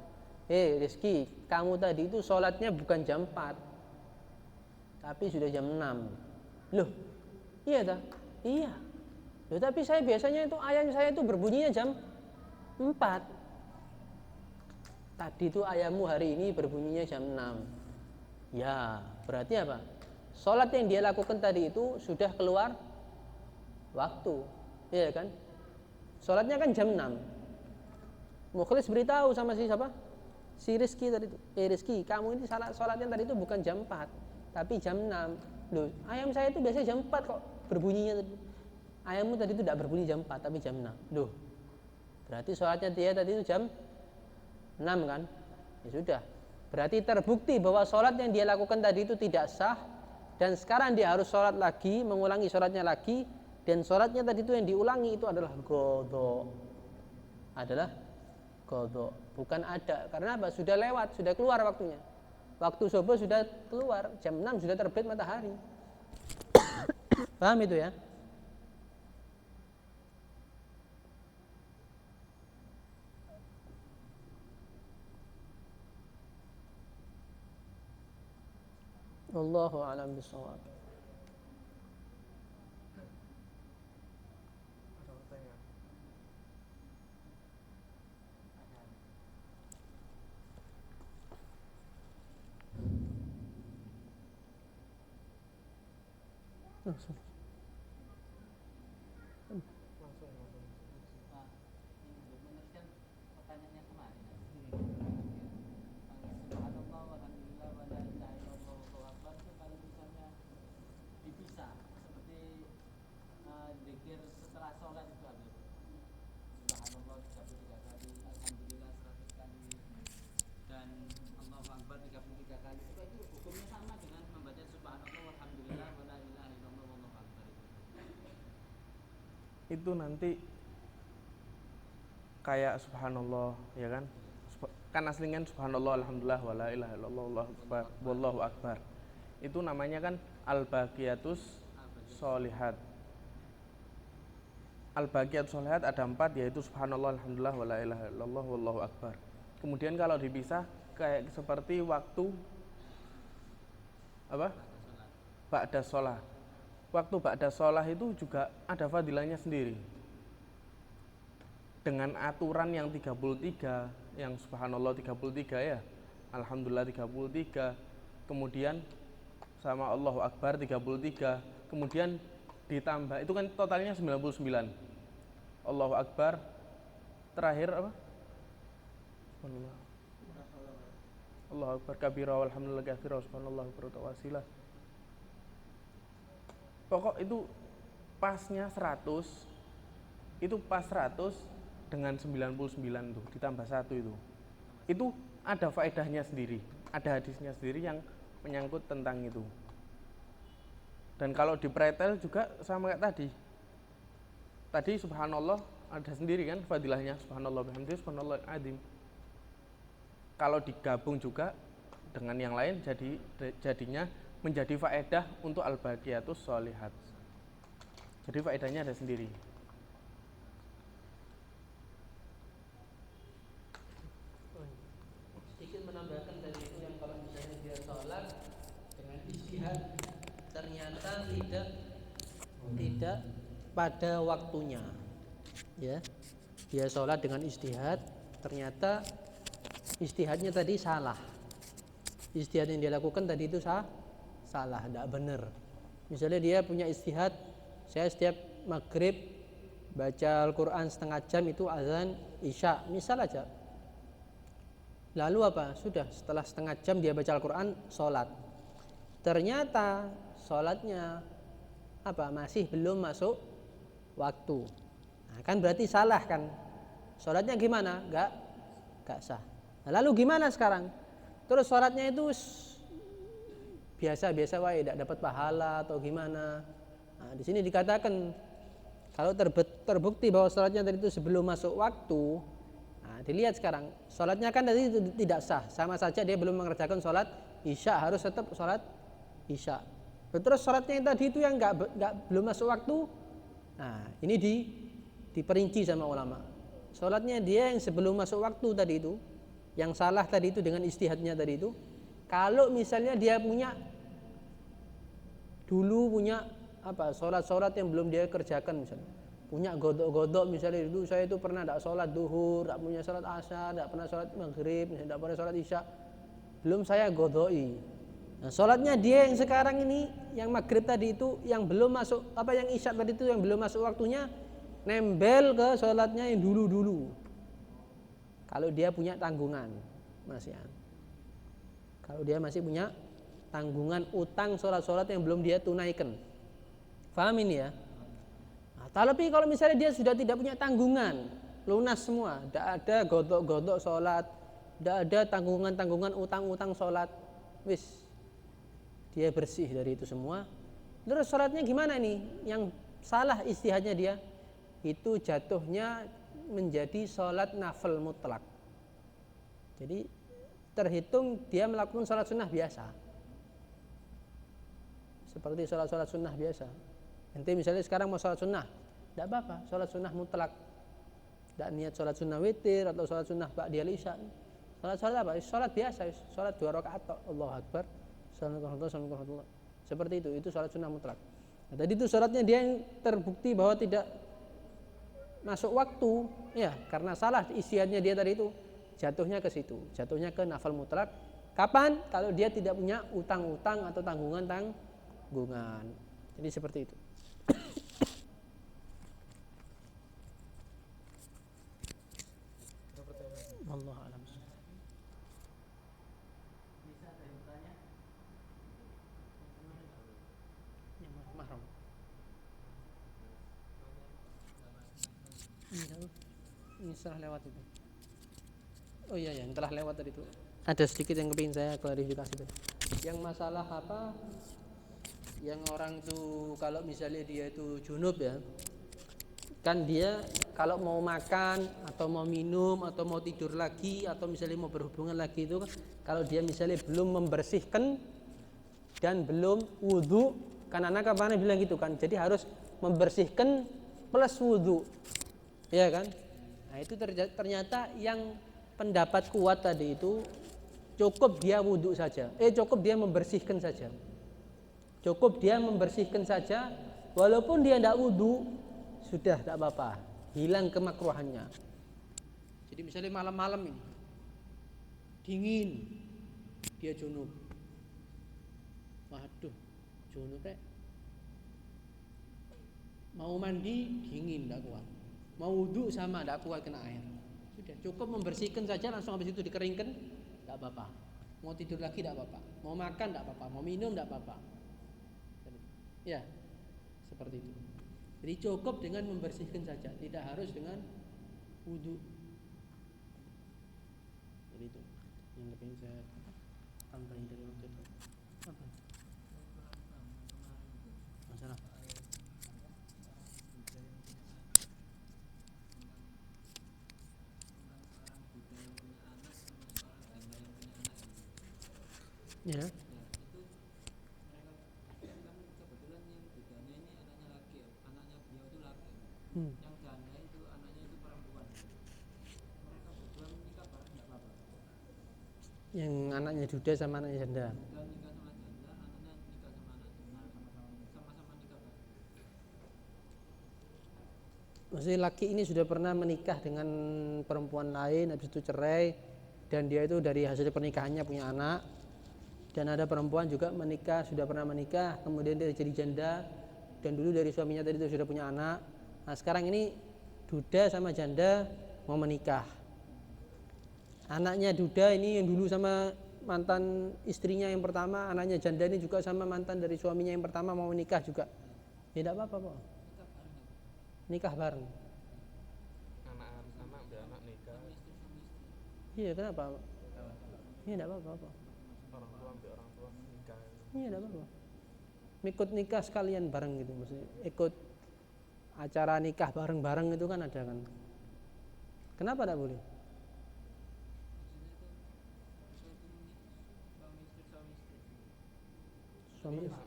Rizki, kamu tadi itu sholatnya bukan jam 4, tapi sudah jam 6. Loh, iya tak? Iya. Loh, tapi saya biasanya itu ayam saya itu berbunyinya jam 4. Tadi itu ayammu hari ini berbunyinya jam 6. Ya, berarti apa? Sholat yang dia lakukan tadi itu sudah keluar waktu, iya kan? Sholatnya kan jam 6. Mukhlis beritahu sama si siapa? Si Rizki tadi itu. Rizki, kamu ini sholatnya tadi itu bukan jam 4, tapi jam 6. Loh, ayam saya itu biasanya jam 4 kok berbunyinya tadi. Ayammu tadi itu tidak berbunyi jam 4, tapi jam 6. Loh, berarti sholatnya dia tadi itu jam 6 kan? Ya sudah. Berarti terbukti bahwa sholat yang dia lakukan tadi itu tidak sah, dan sekarang dia harus sholat lagi, mengulangi sholatnya lagi, dan sholatnya tadi itu yang diulangi itu adalah qadha. Adalah qadha, bukan ada. Karena apa? Sudah lewat, sudah keluar waktunya. Waktu subuh sudah keluar, jam 6 sudah terbit matahari. Paham itu ya? Wallahu a'lam bishawab. Langsung. Meneruskan pertanyaan yang kemarin. itu nanti kayak subhanallah, ya kan? Kan aslinya subhanallah, alhamdulillah, wala ilaha illallah, wallahu akbar, wallahu akbar. Itu namanya kan al-baqiyatus sholihat. Al-baqiyatus sholihat ada 4, yaitu subhanallah, alhamdulillah, wala ilaha illallah, wallahu akbar. Kemudian kalau dipisah kayak seperti waktu apa? Ba'da sholah. Waktu ba'da sholah itu juga ada fadilahnya sendiri. Dengan aturan yang 33, yang subhanallah 33 ya, alhamdulillah 33, kemudian sama Allahu Akbar 33, kemudian ditambah, itu kan totalnya 99. Allahu Akbar, terakhir apa? Subhanallah. Allahu Akbar kabira walhamdulillah katsira subhanallah bukratan wa asila. Pokok itu pasnya 100, itu pas 100 dengan 99 tuh ditambah 1 itu ada faedahnya sendiri, ada hadisnya sendiri yang menyangkut tentang itu. Dan kalau dipretel juga sama kayak tadi subhanallah ada sendiri kan fadilahnya, subhanallah bihamdihi subhanallah azim. Kalau digabung juga dengan yang lain jadinya menjadi faedah untuk al-baqiyatus sholihat. Jadi faedahnya ada sendiri. Menambahkan dari itu yang kalau misalnya dia sholat dengan istihad ternyata tidak pada waktunya, ya, dia sholat dengan istihad ternyata istihadnya tadi salah, istihad yang dia lakukan tadi itu salah, tidak benar. Misalnya dia punya istihad, saya setiap maghrib baca Al-Quran setengah jam itu azan isya, misal aja. Lalu apa? Sudah setelah setengah jam dia baca Al-Quran, sholat. Ternyata sholatnya apa? Masih belum masuk waktu. Nah, kan berarti salah kan? Sholatnya gimana? Gak sah. Nah, lalu gimana sekarang? Terus sholatnya itu biasa-biasa wae, tidak dapat pahala atau gimana? Nah, di sini dikatakan kalau terbukti bahwa sholatnya tadi itu sebelum masuk waktu. Dilihat sekarang, sholatnya kan tadi tidak sah, sama saja dia belum mengerjakan sholat isya, harus tetap sholat isya. Terus sholatnya yang tadi itu yang belum masuk waktu, nah ini diperinci sama ulama. Sholatnya dia yang sebelum masuk waktu tadi itu, yang salah tadi itu dengan istihadnya tadi itu, kalau misalnya dia punya apa sholat yang belum dia kerjakan misalnya. Punya godok-godok misalnya dulu saya itu pernah tidak sholat duhur, tidak punya sholat asar, tidak pernah sholat maghrib, tidak pernah sholat isya, belum saya godoi. Nah, sholatnya dia yang sekarang ini, yang maghrib tadi itu, yang belum masuk, apa yang isya tadi itu yang belum masuk waktunya, nembel ke sholatnya yang dulu-dulu. Kalau dia punya tanggungan, Mas ya. Kalau dia masih punya tanggungan utang sholat-sholat yang belum dia tunaikan, paham ini ya? Tapi kalau misalnya dia sudah tidak punya tanggungan, lunas semua, tidak ada godok-godok sholat, tidak ada tanggungan-tanggungan utang-utang sholat, wis, dia bersih dari itu semua. Terus sholatnya gimana nih? Yang salah istihadnya dia, itu jatuhnya menjadi sholat nafil mutlak. Jadi terhitung dia melakukan sholat sunnah biasa, seperti sholat sunnah biasa. Nanti misalnya sekarang mau sholat sunnah, tidak apa-apa, sholat sunnah mutlak, tidak niat sholat sunnah witir atau sholat sunnah ba'diyal isya. Sholat apa? Sholat biasa, sholat 2 rakaat, Allahu Akbar, Assalamualaikum, seperti itu sholat sunnah mutlak. Nah, tadi itu sholatnya dia yang terbukti bahwa tidak masuk waktu, ya, karena salah istihadnya dia tadi itu, jatuhnya ke situ, jatuhnya ke nafal mutlak. Kapan? Kalau dia tidak punya utang-utang atau tanggungan. Jadi seperti itu. Wallahu a'lam. Bisa ada yang bertanya? Yang mahram. Ini setelah lewat itu. Oh iya ya, yang telah lewat tadi itu. Ada sedikit yang kepingin saya klarifikasi tadi. Yang masalah apa? Yang orang itu kalau misalnya dia itu junub ya, Kan dia kalau mau makan atau mau minum atau mau tidur lagi atau misalnya mau berhubungan lagi itu kalau dia misalnya belum membersihkan dan belum wudhu, kan anak kemarin bilang gitu kan, jadi harus membersihkan plus wudhu, ya kan? Nah itu ternyata yang pendapat kuat tadi itu cukup dia wudhu saja, cukup dia membersihkan saja, cukup dia membersihkan saja, walaupun dia tidak wudhu sudah tidak apa-apa, hilang kemakruhannya. Jadi misalnya malam-malam ini dingin, dia junub, waduh junub mau mandi dingin tidak kuat, mau wudhu sama tidak kuat kena air, sudah cukup membersihkan saja, langsung habis itu dikeringkan tidak apa-apa, mau tidur lagi tidak apa-apa, mau makan tidak apa-apa, mau minum tidak apa-apa, ya seperti itu. Jadi cukup dengan membersihkan saja, tidak harus dengan wudhu. Jadi itu yang lebih saya tambahin dari waktu itu. Apa? Masalah. Ya. Yang janda itu anaknya itu perempuan. Mereka berdua menikah bareng enggak apa-apa. Yang anaknya duda sama anaknya janda. Duda nikah sama janda, anaknya nikah sama anak janda, sama-sama nikah bareng. Maksudnya laki ini sudah pernah menikah dengan perempuan lain, habis itu cerai, dan dia itu dari hasil pernikahannya punya anak. Dan ada perempuan juga menikah, sudah pernah menikah, kemudian dia jadi janda, dan dulu dari suaminya tadi itu sudah punya anak. Nah sekarang ini duda sama janda mau menikah. Anaknya duda ini yang dulu sama mantan istrinya yang pertama, anaknya janda ini juga sama mantan dari suaminya yang pertama mau menikah juga. Ya tidak apa-apa Pak. Nikah bareng. Anak harus anak, biar anak nikah. Iya kenapa? Iya tidak apa-apa. Orang tua ambil orang tua nikah. Iya tidak apa-apa. Ikut nikah sekalian bareng gitu, maksudnya ikut acara nikah bareng-bareng itu kan ada kan. Kenapa tidak boleh? Suami istri.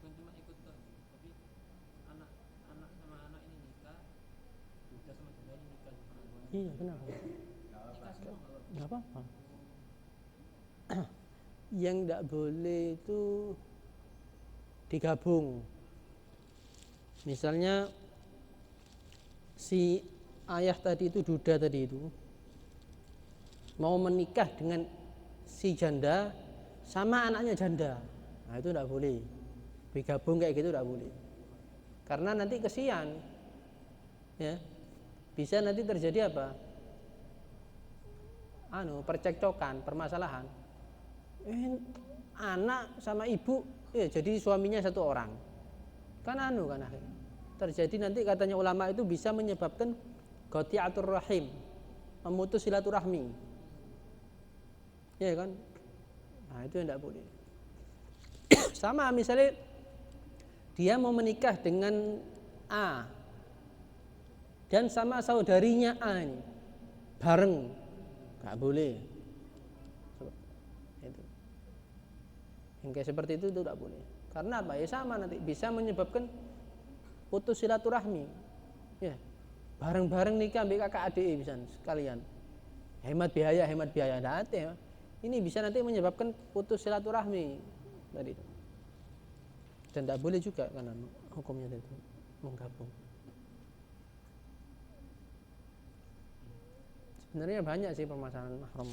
Bukan cuma ikut toh, tapi anak sama anak ini nikah, duda sama janda ini nikah. Iya kenapa? Nggak apa-apa. Yang tidak boleh itu digabung. Misalnya si ayah tadi itu duda tadi itu mau menikah dengan si janda sama anaknya janda, nah itu tidak boleh digabung kayak gitu, tidak boleh, karena nanti kesian ya, bisa nanti terjadi apa, percekcokan, permasalahan, anak sama ibu jadi suaminya satu orang kan kan akhirnya terjadi nanti katanya ulama itu bisa menyebabkan qati'atur rahim, memutus silaturahmi, ya kan. Nah itu yang tidak boleh. Sama misalnya dia mau menikah dengan A dan sama saudarinya A ini bareng, nggak boleh. Itu yang kayak seperti itu tidak boleh. Karena apa? Ya sama nanti bisa menyebabkan putus silaturahmi. Ya, bareng-bareng nikah ambil kakak adik bisa sekalian. Hemat biaya. Nanti ya. Ini bisa nanti menyebabkan putus silaturahmi tadi. Dan tidak boleh juga karena hukumnya itu menggabung. Sebenarnya banyak sih permasalahan mahram.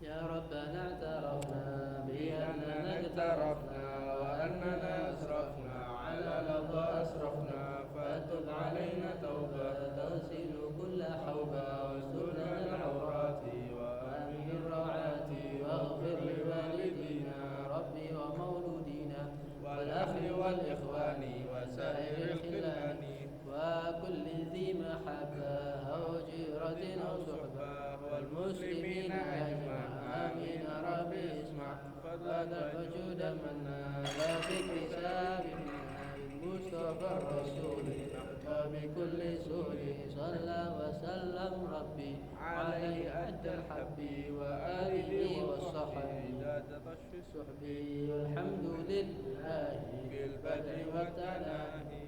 يا ربنا اعترفنا بأننا اقترفنا وأننا أسرفنا على لظى أسرفنا فتب علينا توبة تغسل كل حوبة واسترنا العورات وآمن الروعات واغفر لوالدينا ربي ومولودينا والأخ والإخوان وسائر الخلان وكل ذي محبة أو جيرة أو صحبة والمسلمين أجمع آمين سلم ربي عليه أدى الحب وآله وصحبه صحبي والحمد لله في البدر والتناهي